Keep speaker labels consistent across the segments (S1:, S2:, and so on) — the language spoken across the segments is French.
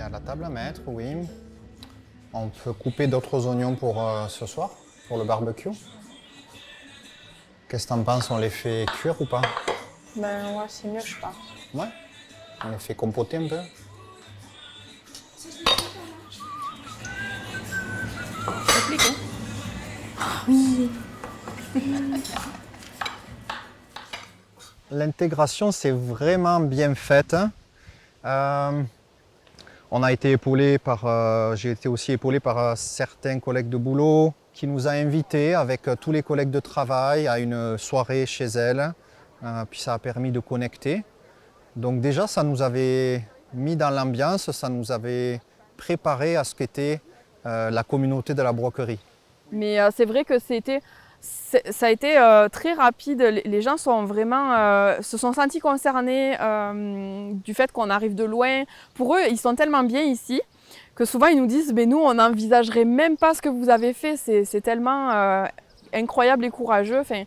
S1: y a la table à mettre, oui. On peut couper d'autres oignons pour ce soir, pour le barbecue. Qu'est-ce que t'en penses? On les fait cuire ou pas?
S2: Ben ouais, c'est mieux, je pense.
S1: Ouais. On les fait compoter un peu.
S2: Compliqué.
S1: L'intégration, c'est vraiment bien faite. On a été épaulé par, j'ai été aussi épaulé par certains collègues de boulot qui nous a invités avec tous les collègues de travail à une soirée chez elle. Puis ça a permis de connecter. Donc déjà, ça nous avait mis dans l'ambiance, ça nous avait préparé à ce qu'était la communauté de la broquerie.
S2: Mais c'est vrai que ça a été très rapide. Les gens sont vraiment, se sont sentis concernés du fait qu'on arrive de loin. Pour eux, ils sont tellement bien ici que souvent ils nous disent mais nous, on n'envisagerait même pas ce que vous avez fait. C'est tellement incroyable et courageux. Enfin,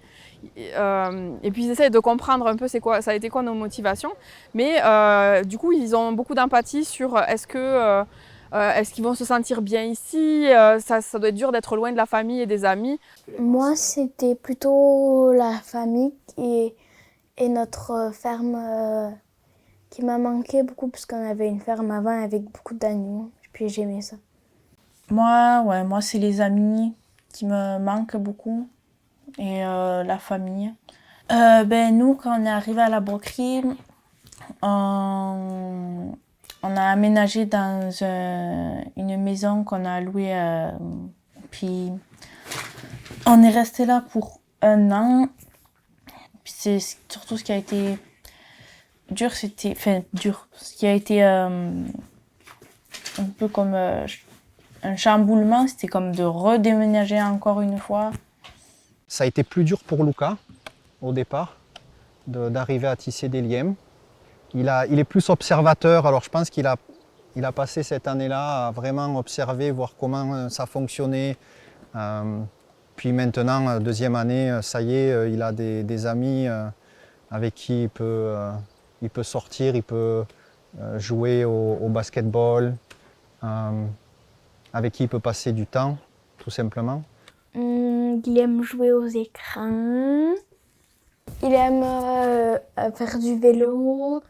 S2: et puis ils essayent de comprendre un peu ça a été quoi nos motivations. Mais du coup, ils ont beaucoup d'empathie sur est-ce qu'ils vont se sentir bien ici? Ça doit être dur d'être loin de la famille et des amis.
S3: Moi, c'était plutôt la famille et notre ferme qui m'a manqué beaucoup parce qu'on avait une ferme avant avec beaucoup d'animaux. Puis j'aimais ça.
S4: Moi, c'est les amis qui me manquent beaucoup et la famille. Nous, quand on est arrivé à la broquerie, on a aménagé dans une maison qu'on a louée. Puis on est resté là pour 1 an. Puis c'est surtout ce qui a été dur, ce qui a été un peu comme un chamboulement, c'était comme de redéménager encore une fois.
S1: Ça a été plus dur pour Luca au départ d'arriver à tisser des liens. Il est plus observateur, alors je pense qu'il a passé cette année-là à vraiment observer, voir comment ça fonctionnait. Puis maintenant, deuxième année, ça y est, il a des amis avec qui il peut sortir, il peut jouer au basketball, avec qui il peut passer du temps, tout simplement.
S3: Il aime jouer aux écrans. Il aime faire du vélo.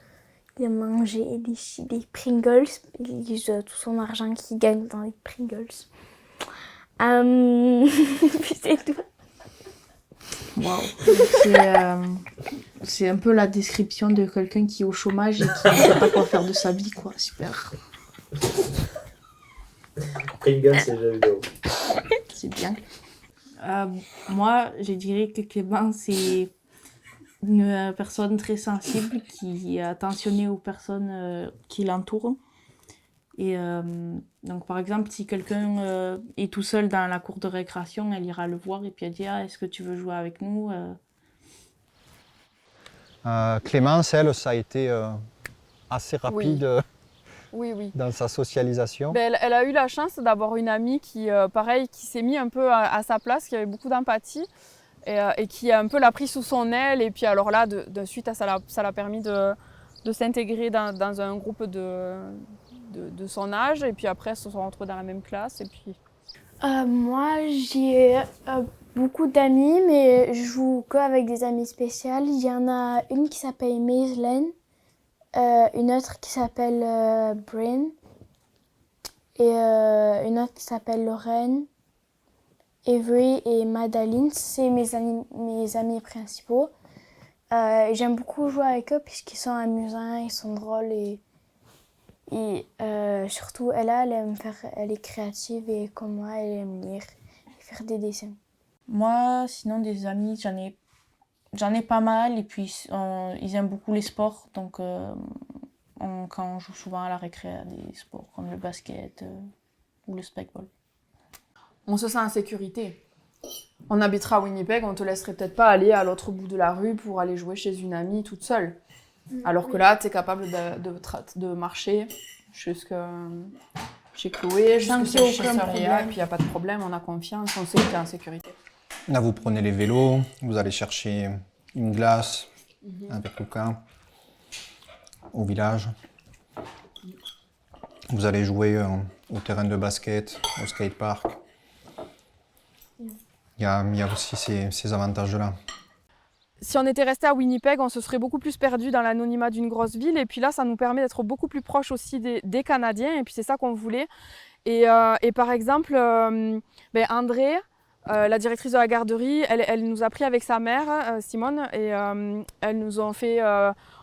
S3: Il aime manger des Pringles. Il use tout son argent qu'il gagne dans les Pringles. Puis c'est tout.
S4: Wow. C'est un peu la description de quelqu'un qui est au chômage et qui ne sait pas quoi faire de sa vie, quoi. Super.
S5: Pringles, c'est jeux vidéo.
S4: C'est bien. Moi, je dirais que Clément, c'est une personne très sensible qui est attentionnée aux personnes qui l'entourent. Et donc, par exemple, si quelqu'un est tout seul dans la cour de récréation, elle ira le voir et puis elle dit « Ah, est-ce que tu veux jouer avec nous ?»
S1: Clémence, elle, ça a été assez rapide
S2: Oui.
S1: dans sa socialisation.
S2: Elle a eu la chance d'avoir une amie qui, pareil, qui s'est mis un peu à sa place, qui avait beaucoup d'empathie et qui a un peu l'a pris sous son aile. Et puis alors là, de suite, ça l'a permis de s'intégrer dans un groupe de son âge. Et puis après, ils se sont retrouvés dans la même classe. Et puis...
S3: Moi, j'ai beaucoup d'amis, mais je joue qu'avec des amis spéciales. Il y en a une qui s'appelle Maislene, une autre qui s'appelle Bryn, et une autre qui s'appelle Lorraine, Avery et Madeline. C'est mes amis principaux. J'aime beaucoup jouer avec eux puisqu'ils sont amusants, ils sont drôles et surtout elle est créative et comme moi elle aime lire et faire des dessins.
S4: Moi, sinon des amis, j'en ai pas mal et puis ils aiment beaucoup les sports, donc quand on joue souvent à la récré à des sports comme le basket ou le spikeball.
S2: On se sent en sécurité. On habitera à Winnipeg, on te laisserait peut-être pas aller à l'autre bout de la rue pour aller jouer chez une amie toute seule. Alors que là, tu es capable de marcher jusqu'à chez Chloé, jusqu'à chez Soria, et puis il n'y a pas de problème, on a confiance, on sait que tu es en sécurité.
S1: Là, vous prenez les vélos, vous allez chercher une glace avec Luca au village. Vous allez jouer au terrain de basket, au skatepark. Il y a aussi ces avantages-là.
S2: Si on était resté à Winnipeg, on se serait beaucoup plus perdu dans l'anonymat d'une grosse ville. Et puis là, ça nous permet d'être beaucoup plus proche aussi des Canadiens. Et puis c'est ça qu'on voulait. Et par exemple, André, la directrice de la garderie, elle nous a pris avec sa mère, Simone, et elles nous ont fait,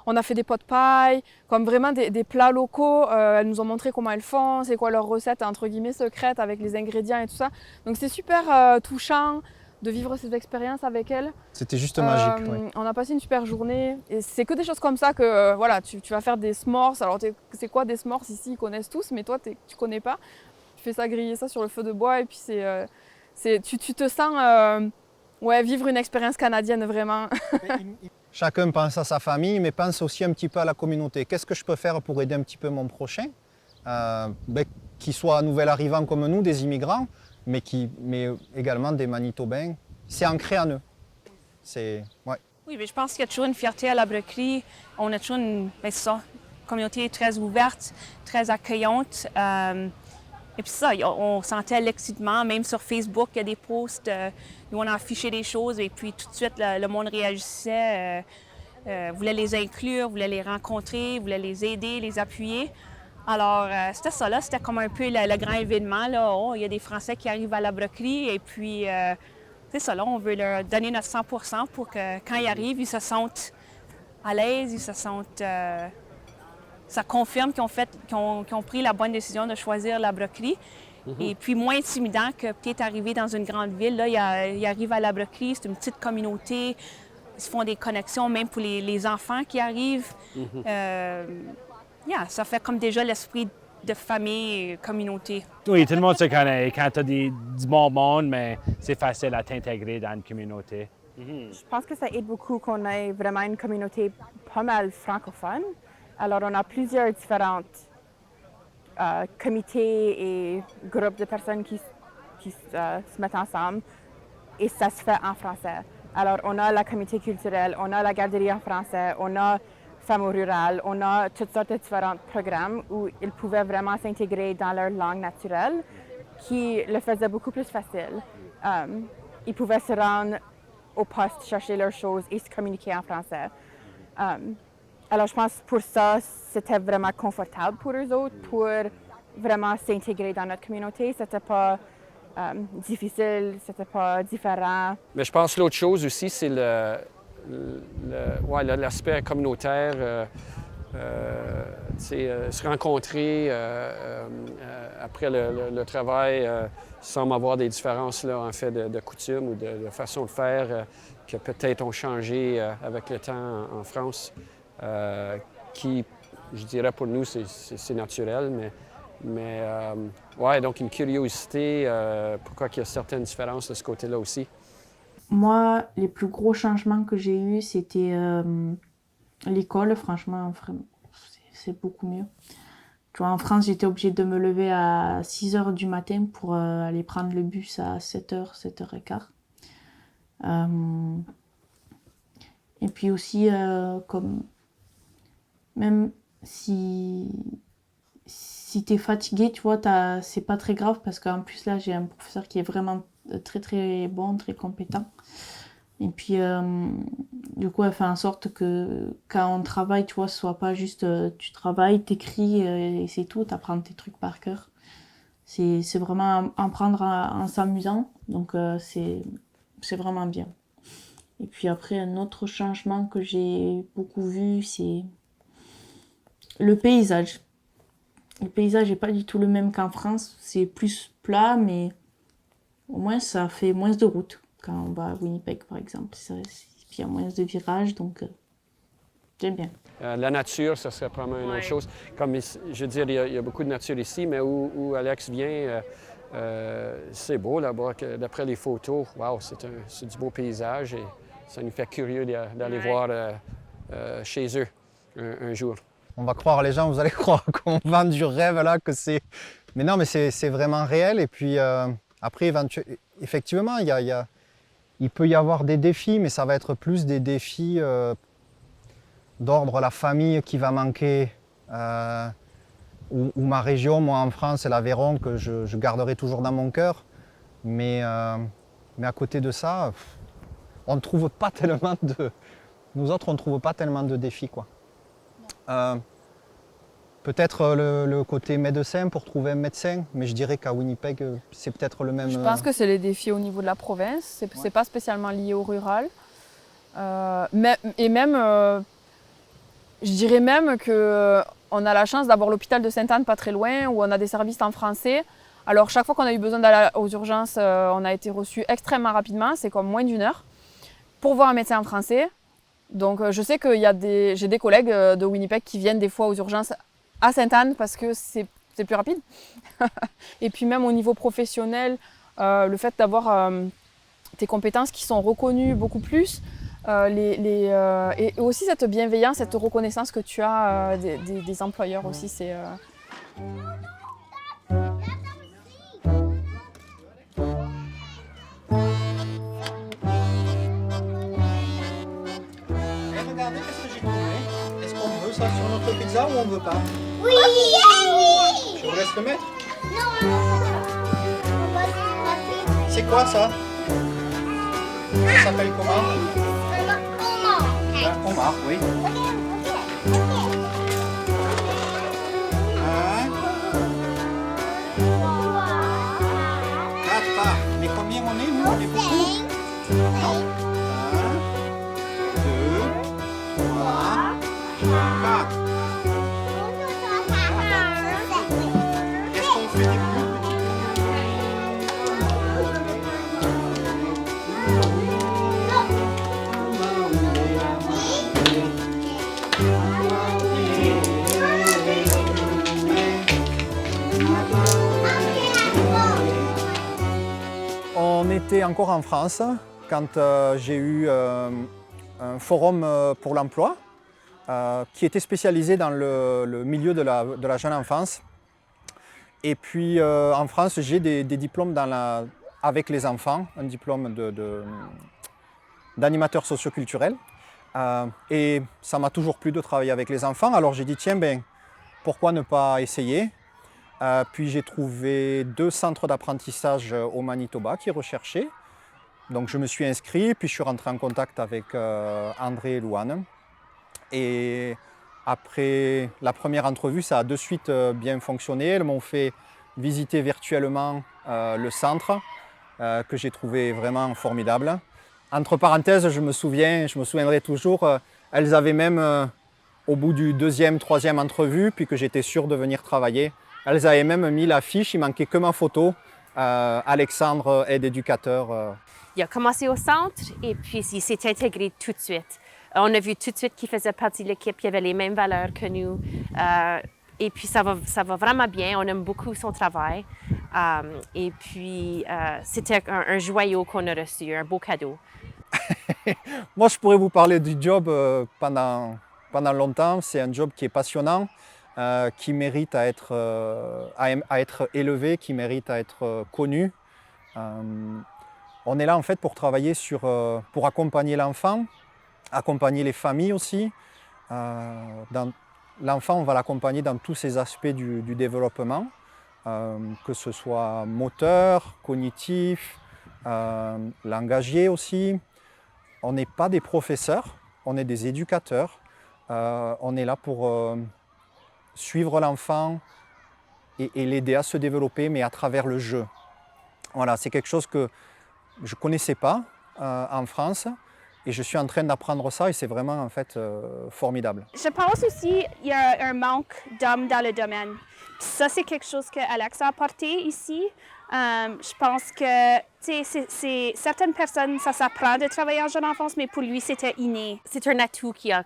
S2: on a fait des pots de paille, comme vraiment des plats locaux. Elles nous ont montré comment elles font, c'est quoi leur recette entre guillemets secrète avec les ingrédients et tout ça. Donc c'est super touchant de vivre ces expériences avec elles.
S1: C'était juste magique. Oui.
S2: On a passé une super journée et c'est que des choses comme ça que voilà, tu vas faire des s'mores. Alors c'est quoi des s'mores ici, ils connaissent tous, mais toi tu connais pas. Tu fais ça griller ça sur le feu de bois et puis tu te sens vivre une expérience canadienne vraiment.
S1: Chacun pense à sa famille, mais pense aussi un petit peu à la communauté. Qu'est-ce que je peux faire pour aider un petit peu mon prochain, qu'il soit nouvel arrivant comme nous, des immigrants, mais également des Manitobains. C'est ancré en eux. Ouais.
S6: Oui, mais je pense qu'il y a toujours une fierté à la broderie. On a toujours une communauté très ouverte, très accueillante. Et puis ça, on sentait l'excitement, même sur Facebook, il y a des posts, nous on a affiché des choses et puis tout de suite le monde réagissait, voulait les inclure, voulait les rencontrer, voulait les aider, les appuyer. Alors c'était ça là, c'était comme un peu le grand événement, là. Oh, il y a des Français qui arrivent à la broderie et puis c'est ça là, on veut leur donner notre 100% pour que quand ils arrivent, ils se sentent à l'aise, ils se sentent... ça confirme qu'ils ont pris la bonne décision de choisir la broderie. Et puis moins intimidant que peut-être arriver dans une grande ville. Là, ils arrivent à la broderie, c'est une petite communauté. Ils se font des connexions, même pour les enfants qui arrivent. Ça fait comme déjà l'esprit de famille et communauté.
S7: Oui, tout le monde se connaît. Quand tu as du bon monde, mais c'est facile à t'intégrer dans une communauté.
S8: Je pense que ça aide beaucoup qu'on ait vraiment une communauté pas mal francophone. Alors, on a plusieurs différents comités et groupes de personnes qui se mettent ensemble et ça se fait en français. Alors, on a la comité culturelle, on a la garderie en français, on a Femmes rurales, on a toutes sortes de différents programmes où ils pouvaient vraiment s'intégrer dans leur langue naturelle qui le faisait beaucoup plus facile. Ils pouvaient se rendre au poste, chercher leurs choses et se communiquer en français. Alors, je pense pour ça, c'était vraiment confortable pour eux autres, pour vraiment s'intégrer dans notre communauté. C'était pas difficile, c'était pas différent.
S9: Mais je pense que l'autre chose aussi, c'est l'aspect communautaire. Se rencontrer après le travail semble avoir des différences là, en fait, de coutumes ou de façon de faire que peut-être ont changé avec le temps en France. Qui, je dirais pour nous, c'est naturel, mais donc une curiosité, pourquoi il y a certaines différences de ce côté-là aussi.
S4: Moi, les plus gros changements que j'ai eus, c'était l'école, franchement, c'est beaucoup mieux. Tu vois, en France, j'étais obligée de me lever à 6h du matin pour aller prendre le bus à 7h, 7h15. Et puis aussi, comme même si t'es fatigué, tu vois, c'est pas très grave parce qu'en plus là, j'ai un professeur qui est vraiment très très bon, très compétent. Et puis, du coup, elle fait en sorte que quand on travaille, tu vois, ce soit pas juste tu travailles, t'écris et c'est tout, t'apprends tes trucs par cœur. C'est vraiment apprendre en s'amusant, donc c'est vraiment bien. Et puis après, un autre changement que j'ai beaucoup vu, c'est le paysage. Le paysage n'est pas du tout le même qu'en France. C'est plus plat, mais au moins ça fait moins de route quand on va à Winnipeg, par exemple. Puis il y a moins de virages, donc j'aime bien.
S9: La nature, ça serait probablement une autre chose. Comme je veux dire, il y a beaucoup de nature ici, mais où Alex vient, c'est beau là-bas. D'après les photos, wow, c'est du beau paysage et ça nous fait curieux d'aller voir chez eux un jour.
S1: On va croire, les gens, vous allez croire qu'on vend du rêve là, que c'est... Mais non, mais c'est vraiment réel. Et puis après, effectivement, il peut y avoir des défis, mais ça va être plus des défis d'ordre la famille qui va manquer ou ma région, moi en France, c'est l'Aveyron que je garderai toujours dans mon cœur. Mais à côté de ça, on ne trouve pas tellement de... Nous autres, on ne trouve pas tellement de défis, quoi. Peut-être le côté médecin pour trouver un médecin, mais je dirais qu'à Winnipeg, c'est peut-être le même...
S2: Je pense que c'est les défis au niveau de la province, c'est pas spécialement lié au rural. Et même, je dirais même qu'on a la chance d'avoir l'hôpital de Sainte-Anne pas très loin, où on a des services en français. Alors chaque fois qu'on a eu besoin d'aller aux urgences, on a été reçus extrêmement rapidement, c'est comme moins d'1 heure, pour voir un médecin en français. Donc je sais que j'ai des collègues de Winnipeg qui viennent des fois aux urgences à Sainte-Anne parce que c'est plus rapide. Et puis même au niveau professionnel, le fait d'avoir tes compétences qui sont reconnues beaucoup plus, et aussi cette bienveillance, cette reconnaissance que tu as des employeurs aussi, c'est...
S1: Regardez, qu'est-ce que j'ai trouvé? Est-ce qu'on veut ça sur notre pizza ou on veut pas?
S3: Oui.
S1: Je vous laisse le mettre.
S3: Non.
S1: C'est quoi ça? Ça s'appelle comment? Un homard, oui. Un, quatre. Mais combien on est, nous? On est beaucoup? Non. 1, 2, 3, 4. Est-ce qu'on fait des plus On était encore en France quand j'ai eu un forum pour l'emploi qui était spécialisé dans le milieu de la jeune enfance. Et puis en France, j'ai des diplômes avec les enfants, un diplôme d'animateur socioculturel. Et ça m'a toujours plu de travailler avec les enfants. Alors j'ai dit, tiens, pourquoi ne pas essayer? Puis j'ai trouvé 2 centres d'apprentissage au Manitoba qui recherchaient. Donc je me suis inscrit, puis je suis rentré en contact avec André et Louane. Et après la première entrevue, ça a de suite bien fonctionné. Elles m'ont fait visiter virtuellement le centre que j'ai trouvé vraiment formidable. Entre parenthèses, je me souviendrai toujours, elles avaient même au bout du 2e, 3e entrevue, puis que j'étais sûr de venir travailler, elles avaient même mis l'affiche, il manquait que ma photo, Alexandre, aide éducateur.
S10: Il a commencé au centre et puis il s'est intégré tout de suite. On a vu tout de suite qu'il faisait partie de l'équipe, qu'il avait les mêmes valeurs que nous. Et puis ça va vraiment bien, on aime beaucoup son travail. Et puis c'était un joyau qu'on a reçu, un beau cadeau.
S1: Moi, je pourrais vous parler du job pendant longtemps. C'est un job qui est passionnant, qui mérite à être élevé, qui mérite à être connu. On est là en fait pour travailler pour accompagner l'enfant, accompagner les familles aussi. L'enfant, on va l'accompagner dans tous ses aspects du développement, que ce soit moteur, cognitif, langagier aussi. On n'est pas des professeurs, on est des éducateurs. On est là pour suivre l'enfant et l'aider à se développer, mais à travers le jeu. Voilà, c'est quelque chose que je ne connaissais pas en France et je suis en train d'apprendre ça et c'est vraiment en fait formidable.
S6: Je pense aussi qu'il y a un manque d'hommes dans le domaine. Puis ça, c'est quelque chose que Alex a apporté ici. Je pense que certaines personnes, ça s'apprend de travailler en jeune enfance, mais pour lui, c'était inné.
S10: C'est un atout il a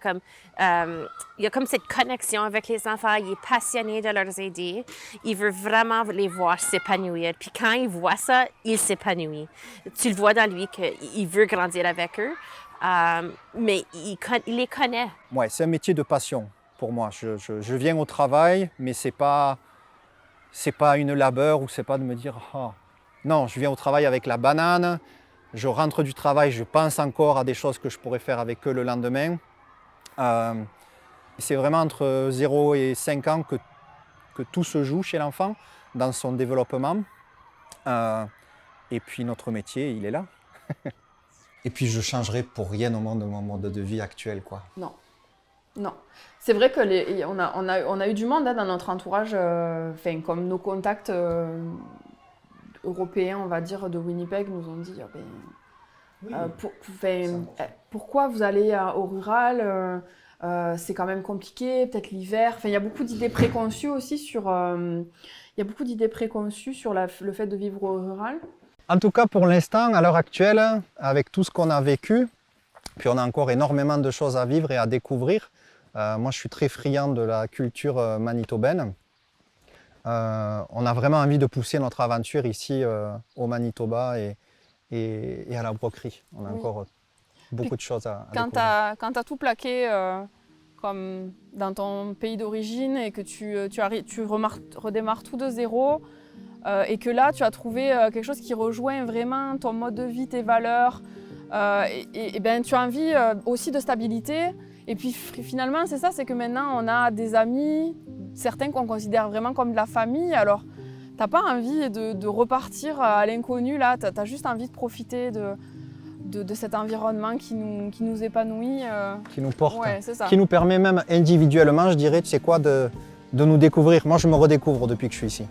S10: comme cette connexion avec les enfants. Il est passionné de leur aider. Il veut vraiment les voir s'épanouir. Puis quand il voit ça, il s'épanouit. Tu le vois dans lui qu'il veut grandir avec eux, mais il les connaît.
S1: Ouais, c'est un métier de passion pour moi. Je viens au travail, mais c'est pas une labeur ou c'est pas de me dire oh. Non, je viens au travail avec la banane, je rentre du travail, je pense encore à des choses que je pourrais faire avec eux le lendemain. C'est vraiment entre 0 et 5 ans que que tout se joue chez l'enfant dans son développement. Et puis notre métier, il est là. Et puis je changerai pour rien au monde de mon mode de vie actuel, quoi.
S2: Non. Non. C'est vrai que on a eu du monde dans notre entourage, comme nos contacts européens, on va dire, de Winnipeg, nous ont dit pourquoi vous allez au rural, c'est quand même compliqué, peut-être l'hiver. Il y a beaucoup d'idées préconçues aussi sur, le fait de vivre au rural.
S1: En tout cas, pour l'instant, à l'heure actuelle, avec tout ce qu'on a vécu, puis on a encore énormément de choses à vivre et à découvrir. Moi, je suis très friand de la culture manitobaine. On a vraiment envie de pousser notre aventure ici au Manitoba et à la broquerie. On a encore beaucoup de choses à découvrir.
S2: Quand tu as tout plaqué comme dans ton pays d'origine et que tu redémarres tout de zéro et que là, tu as trouvé quelque chose qui rejoint vraiment ton mode de vie, tes valeurs, tu as envie aussi de stabilité. Et puis finalement, c'est ça, c'est que maintenant, on a des amis, certains qu'on considère vraiment comme de la famille. Alors, tu n'as pas envie de repartir à l'inconnu, là. Tu as juste envie de profiter de cet environnement qui nous épanouit.
S1: Qui nous porte,
S2: ouais, c'est ça.
S1: Qui nous permet même individuellement, je dirais, tu sais quoi, de nous découvrir. Moi, je me redécouvre depuis que je suis ici.